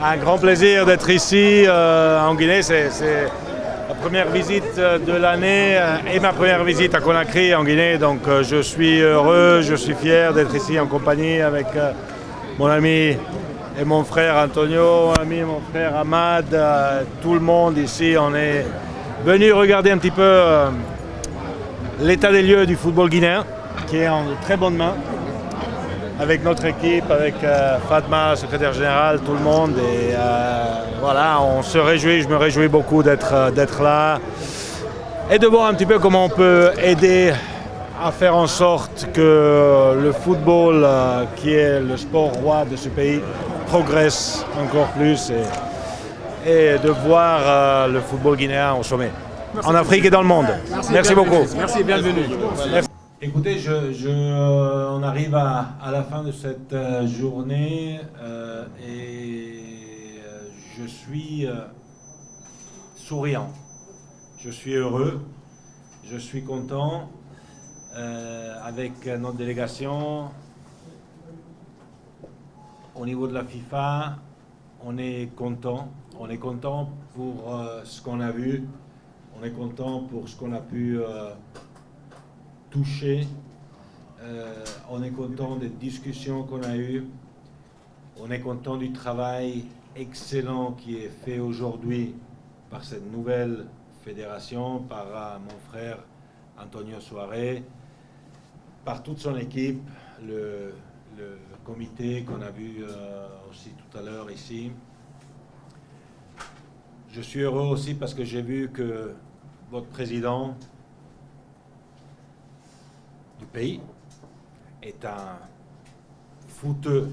Un grand plaisir d'être ici en Guinée. C'est la première visite de l'année et ma première visite à Conakry en Guinée. Donc je suis heureux, je suis fier d'être ici en compagnie avec mon ami et mon frère Antonio, mon ami, mon frère Ahmad, tout le monde ici. On est venu regarder un petit peu l'état des lieux du football guinéen, qui est en très bonne main, avec notre équipe, avec Fatma, secrétaire général, tout le monde. Et voilà, on se réjouit, je me réjouis beaucoup d'être là et de voir un petit peu comment on peut aider à faire en sorte que le football, qui est le sport roi de ce pays, progresse encore plus et de voir le football guinéen au sommet, en Afrique et dans le monde. Merci beaucoup. Merci, bienvenue. Merci. Écoutez, on arrive à la fin de cette journée et je suis souriant, je suis heureux, je suis content avec notre délégation. Au niveau de la FIFA, on est content pour ce qu'on a vu, on est content pour ce qu'on a pu touché. On est content des discussions qu'on a eues. On est content du travail excellent qui est fait aujourd'hui par cette nouvelle fédération, par mon frère Antonio Soare, par toute son équipe, le comité qu'on a vu aussi tout à l'heure ici. Je suis heureux aussi parce que j'ai vu que votre président du pays est un footeux,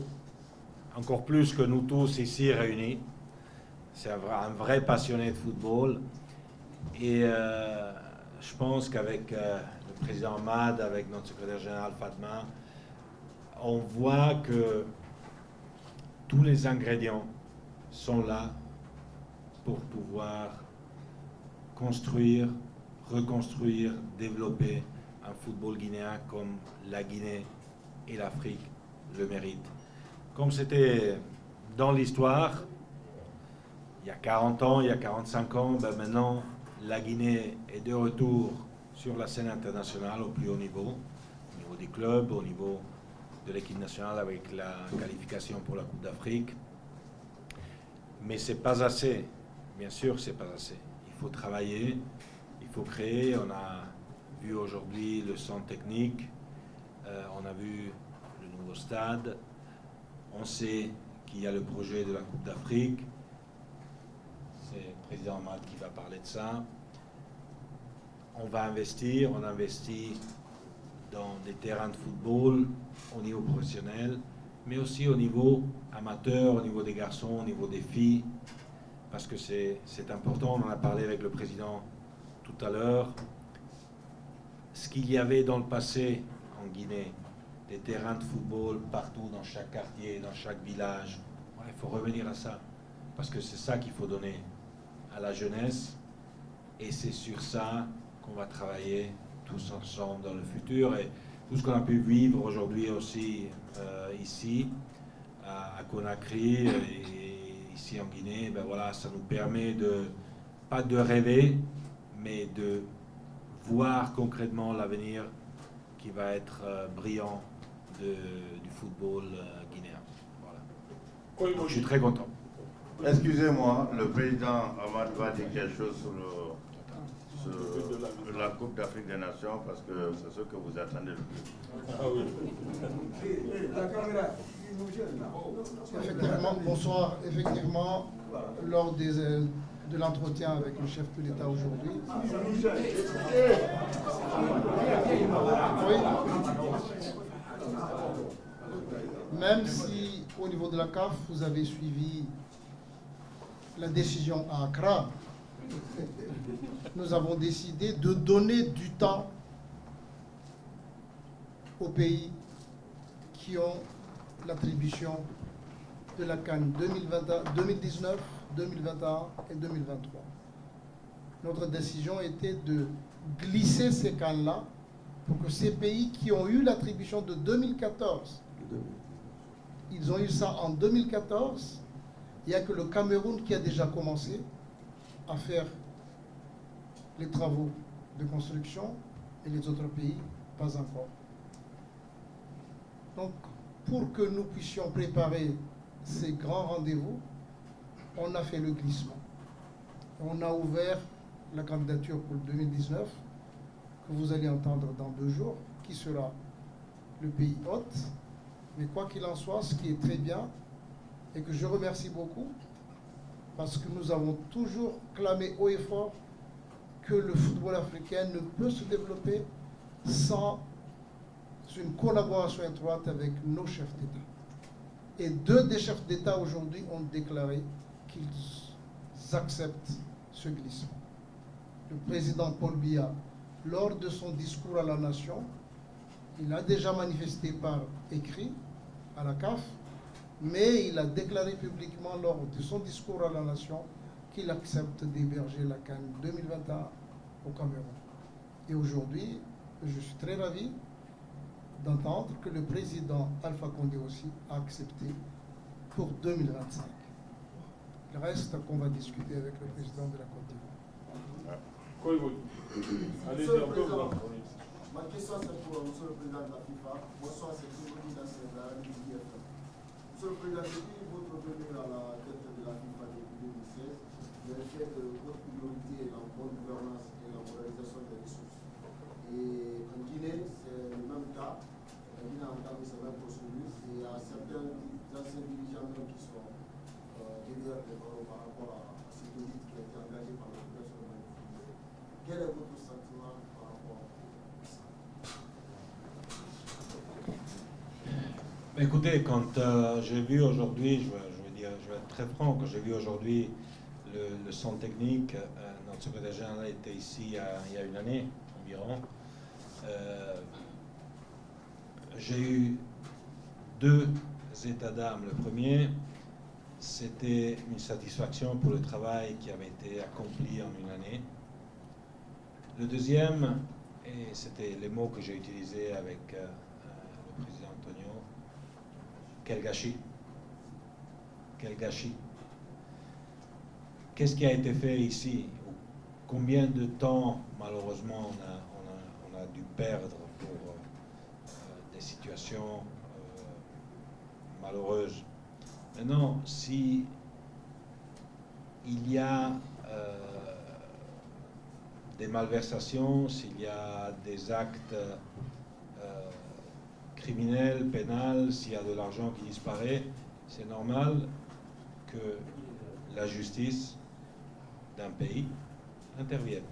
encore plus que nous tous ici réunis. C'est un vrai passionné de football. Et je pense qu'avec le président Ahmad, avec notre secrétaire général Fatma, on voit que tous les ingrédients sont là pour pouvoir construire, reconstruire, développer un football guinéen comme la Guinée et l'Afrique le méritent. Comme c'était dans l'histoire, il y a 40 ans, il y a 45 ans, ben maintenant, la Guinée est de retour sur la scène internationale au plus haut niveau des clubs, au niveau de l'équipe nationale avec la qualification pour la Coupe d'Afrique. Mais c'est pas assez. Bien sûr, c'est pas assez. Il faut travailler, il faut créer. On a vu aujourd'hui le centre technique, on a vu le nouveau stade, on sait qu'il y a le projet de la Coupe d'Afrique, c'est le président Ahmad qui va parler de ça. On va investir, on investit dans des terrains de football au niveau professionnel, mais aussi au niveau amateur, au niveau des garçons, au niveau des filles, parce que c'est important, on en a parlé avec le président tout à l'heure. Ce qu'il y avait dans le passé en Guinée, des terrains de football partout, dans chaque quartier, dans chaque village, il faut revenir à ça, parce que c'est ça qu'il faut donner à la jeunesse, et c'est sur ça qu'on va travailler tous ensemble dans le futur, et tout ce qu'on a pu vivre aujourd'hui aussi ici, à Conakry, et ici en Guinée, ben voilà, ça nous permet pas de rêver, mais de voir concrètement l'avenir qui va être brillant du football guinéen. Voilà. Donc, je suis très content. Excusez-moi, le président Ahmad va dire quelque chose sur la Coupe d'Afrique des Nations, parce que c'est ce que vous attendez le plus. Ah oui. Effectivement, bonsoir. Effectivement, lors de l'entretien avec le chef de l'État aujourd'hui, oui, même si au niveau de la CAF, vous avez suivi la décision à Accra, nous avons décidé de donner du temps aux pays qui ont l'attribution de la CAN 2019, 2021 et 2023. Notre décision était de glisser ces CAN-là pour que ces pays qui ont eu l'attribution de 2014, ils ont eu ça en 2014, Il n'y a que le Cameroun qui a déjà commencé à faire les travaux de construction et les autres pays, pas encore. Donc, pour que nous puissions préparer ces grands rendez-vous, on a fait le glissement. On a ouvert la candidature pour le 2019, que vous allez entendre dans 2 jours, qui sera le pays hôte. Mais quoi qu'il en soit, ce qui est très bien, et que je remercie beaucoup, parce que nous avons toujours clamé haut et fort que le football africain ne peut se développer sans une collaboration étroite avec nos chefs d'État. Et 2 des chefs d'État aujourd'hui ont déclaré qu'ils acceptent ce glissement. Le président Paul Biya, lors de son discours à la nation, il a déjà manifesté par écrit à la CAF, mais il a déclaré publiquement lors de son discours à la nation qu'il accepte d'héberger la CAN 2021 au Cameroun. Et aujourd'hui, je suis très ravi d'entendre que le président Alpha Condé aussi a accepté pour 2025. Le reste qu'on va discuter avec le président de la Côte d'Ivoire. Allez-y, encore. Ma question c'est pour M. le Président de la FIFA. Bonsoir, c'est le président Sénégal du IFM. Monsieur le Président, depuis votre venue à la tête de la FIFA depuis 2016, vous avez fait que votre priorité est la bonne gouvernance et la modernisation des ressources. Et en Guinée, c'est le même cas. La Guinée a entamé ces mêmes procédures et il y a certains anciens dirigeants qui sont derrière les barreaux par rapport à cette audit qui a été engagée par la population de la Guinée. Quel est votre sentiment par rapport à ça? Écoutez, quand j'ai vu aujourd'hui, je vais être très franc, quand j'ai vu aujourd'hui le centre technique, notre secrétaire général était ici il y a une année environ. J'ai eu 2 états d'âme. Le premier, c'était une satisfaction pour le travail qui avait été accompli en une année. Le deuxième, et c'était les mots que j'ai utilisés avec le président Antonio, quel gâchis. Quel gâchis. Qu'est-ce qui a été fait ici? Combien de temps, malheureusement, on a dû perdre pour des situations malheureuses. Maintenant, si il y a des malversations, s'il y a des actes criminels, pénals, s'il y a de l'argent qui disparaît, c'est normal que la justice d'un pays intervienne.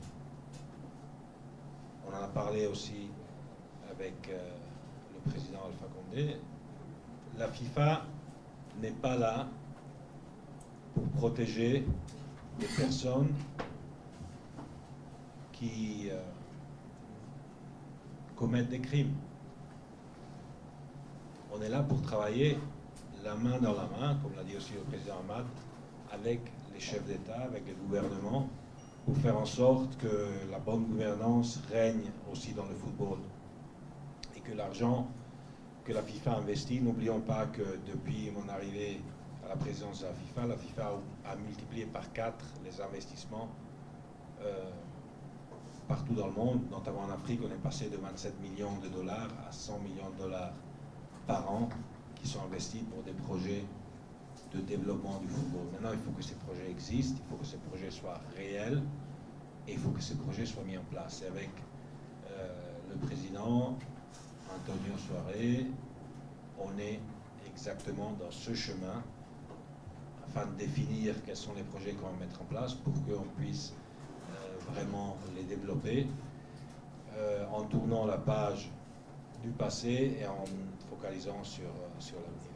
On en a parlé aussi avec le président Alpha Condé. La FIFA n'est pas là pour protéger des personnes qui commettent des crimes. On est là pour travailler la main dans la main, comme l'a dit aussi le président Ahmad, avec les chefs d'État, avec les gouvernements, pour faire en sorte que la bonne gouvernance règne aussi dans le football. Et que l'argent que la FIFA investit, n'oublions pas que depuis mon arrivée à la présidence de la FIFA a multiplié par 4 les investissements partout dans le monde, notamment en Afrique. On est passé de 27 millions de dollars à 100 millions de dollars par an qui sont investis pour des projets de développement du football. Maintenant, il faut que ces projets existent, il faut que ces projets soient réels et il faut que ces projets soient mis en place. Et avec le président Antonio Soares, on est exactement dans ce chemin afin de définir quels sont les projets qu'on va mettre en place pour qu'on puisse vraiment les développer en tournant la page du passé et en focalisant sur l'avenir.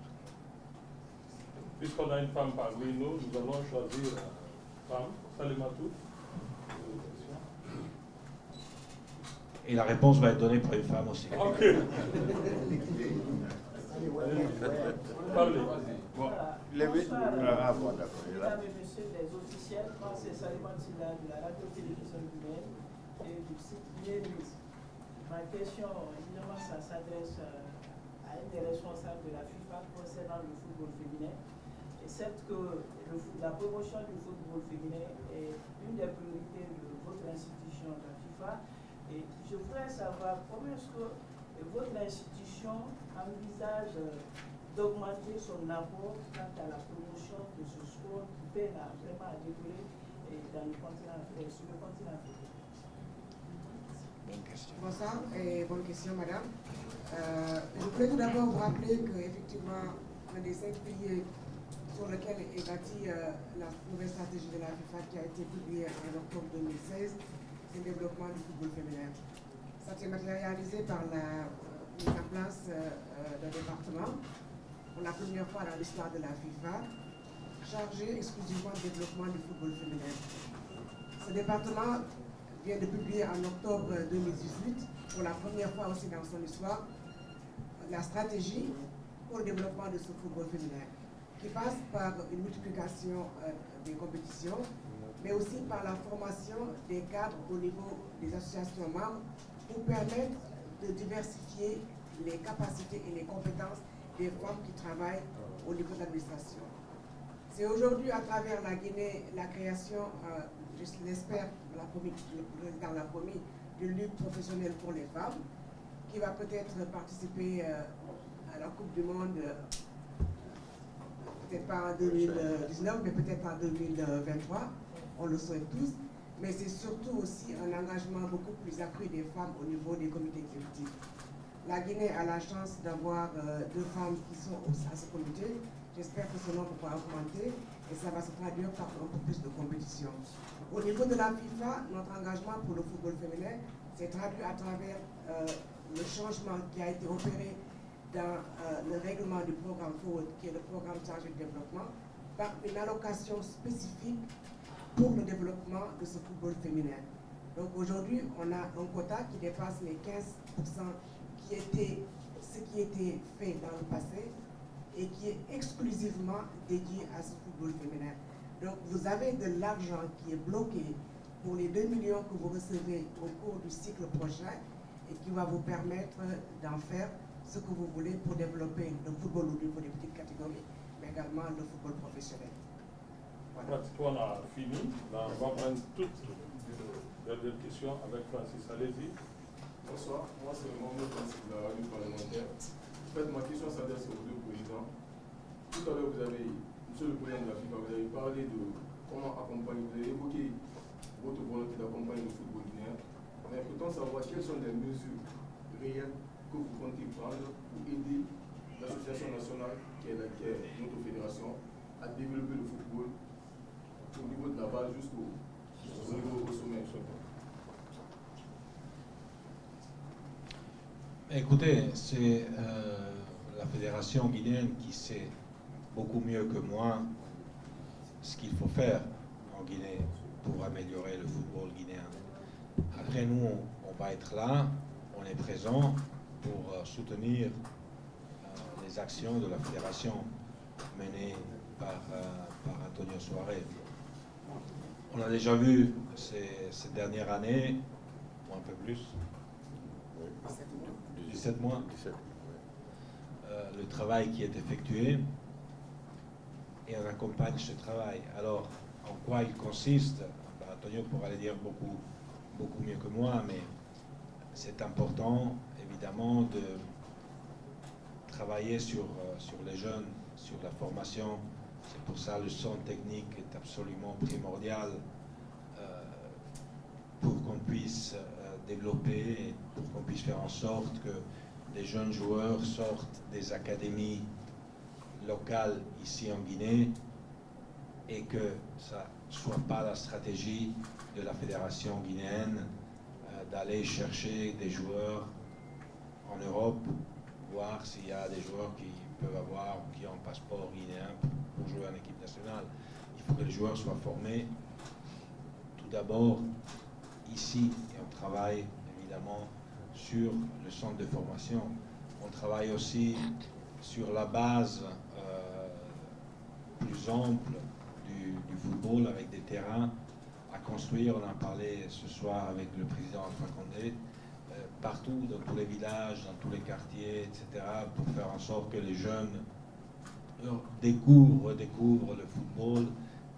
Puisqu'on a une femme parmi nous, nous allons choisir une femme, Salimatou. Et la réponse va être donnée par une femme aussi. Ok. Parlez. Bon, Mesdames et messieurs les officiels, moi c'est Saliman Silla de la radio-télévision guinéenne et du site Guinée News. Ma question, évidemment, ça s'adresse à une des responsables de la FIFA concernant le football féminin. Et accepte que la promotion du football féminin est une des priorités de votre institution, la FIFA. Et je voudrais savoir comment est-ce que votre institution envisage d'augmenter son apport quant à la promotion de ce sport qui peine vraiment à décoller dans le continent, sur le continent africain. Bonsoir et bonne question, madame. Je voulais tout d'abord vous rappeler qu'effectivement, un des 5 piliers sur lequel est bâtie la nouvelle stratégie de la FIFA qui a été publiée en octobre 2016, c'est le développement du football féminin. Ça s'est matérialisé par la mise en place d'un département, pour la première fois dans l'histoire de la FIFA, chargé exclusivement du développement du football féminin. Ce département vient de publier en octobre 2018, pour la première fois aussi dans son histoire, la stratégie pour le développement de ce football féminin, qui passe par une multiplication des compétitions, mais aussi par la formation des cadres au niveau des associations membres pour permettre de diversifier les capacités et les compétences des femmes qui travaillent au niveau de l'administration. C'est aujourd'hui à travers la Guinée la création, je l'espère, le président l'a promis, d'une lutte professionnelle pour les femmes, qui va peut-être participer à la Coupe du Monde, peut-être pas en 2019, mais peut-être en 2023, on le souhaite tous. Mais c'est surtout aussi un engagement beaucoup plus accru des femmes au niveau des comités exécutifs. La Guinée a la chance d'avoir 2 femmes qui sont à ce comité. J'espère que ce nombre va augmenter et ça va se traduire par un peu plus de compétition. Au niveau de la FIFA, notre engagement pour le football féminin s'est traduit à travers le changement qui a été opéré dans le règlement du programme FORWARD, qui est le programme chargé de développement, par une allocation spécifique pour le développement de ce football féminin. Donc aujourd'hui, on a un quota qui dépasse les 15% qui était ce qui était fait dans le passé et qui est exclusivement dédié à ce football féminin. Donc vous avez de l'argent qui est bloqué pour les 2 millions que vous recevez au cours du cycle prochain et qui va vous permettre d'en faire ce que vous voulez pour développer le football au niveau des petites catégories, mais également le football professionnel. Voilà. On a fini. Là, on va prendre toutes les questions avec Francis. Allez-y. Bonsoir, moi c'est Mohamed Francis de la radio parlementaire. En fait, ma question s'adresse aux 2 présidents. Tout à l'heure, vous avez, monsieur le président de la FIFA, vous avez parlé de comment accompagner, vous avez évoqué votre volonté d'accompagner le football guinéen. Mais pourtant savoir quelles sont les mesures réelles que vous comptez prendre pour aider l'association nationale, qui est notre fédération, à développer le football au niveau de la base jusqu'au niveau au sommet. Écoutez, c'est la fédération guinéenne qui sait beaucoup mieux que moi ce qu'il faut faire en Guinée pour améliorer le football guinéen. Après, nous, on va être là, on est présent pour soutenir les actions de la fédération menées par Antonio Suarez. On a déjà vu ces dernières années, ou un peu plus, 17 mois, le travail qui est effectué, et on accompagne ce travail. Alors, en quoi il consiste? Antonio pourra le dire beaucoup mieux que moi, mais c'est important, évidemment, de travailler sur les jeunes, sur la formation. C'est pour ça que le centre technique est absolument primordial pour qu'on puisse développer, et pour qu'on puisse faire en sorte que les jeunes joueurs sortent des académies locales ici en Guinée et que ça ne soit pas la stratégie de la fédération guinéenne d'aller chercher des joueurs en Europe, voir s'il y a des joueurs qui peuvent avoir ou qui ont un passeport guinéen pour jouer en équipe nationale. Il faut que les joueurs soient formés tout d'abord ici, et on travaille évidemment sur le centre de formation. On travaille aussi sur la base plus ample du football, avec des terrains à construire. On en parlait ce soir avec le président Alpha Condé, partout, dans tous les villages, dans tous les quartiers, etc., pour faire en sorte que les jeunes redécouvrent le football,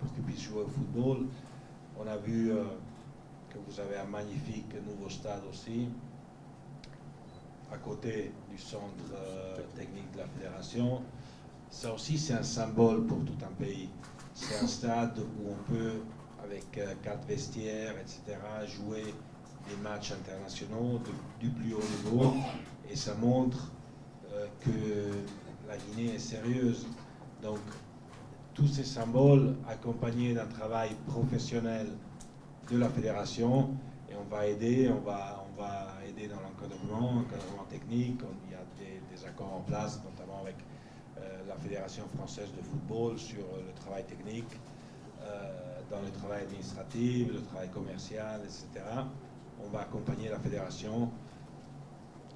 pour qu'ils puissent jouer au football. On a vu que vous avez un magnifique nouveau stade aussi, à côté du centre technique de la fédération. Ça aussi, c'est un symbole pour tout un pays. C'est un stade où on peut, avec 4 vestiaires, etc., jouer des matchs internationaux du plus haut niveau. Et ça montre que la Guinée est sérieuse. Donc, tous ces symboles accompagnés d'un travail professionnel de la fédération, et on va aider dans l'encadrement technique. Il y a des accords en place, notamment avec la Fédération française de football sur le travail technique, dans le travail administratif, le travail commercial, etc. On va accompagner la fédération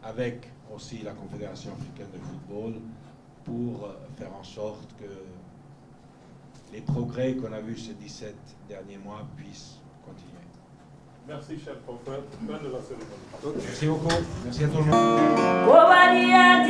avec aussi la Confédération africaine de football pour faire en sorte que les progrès qu'on a vus ces 17 derniers mois puissent continuer. Merci, cher prophète. Fin de la cérémonie. Merci beaucoup. Merci à tout le monde.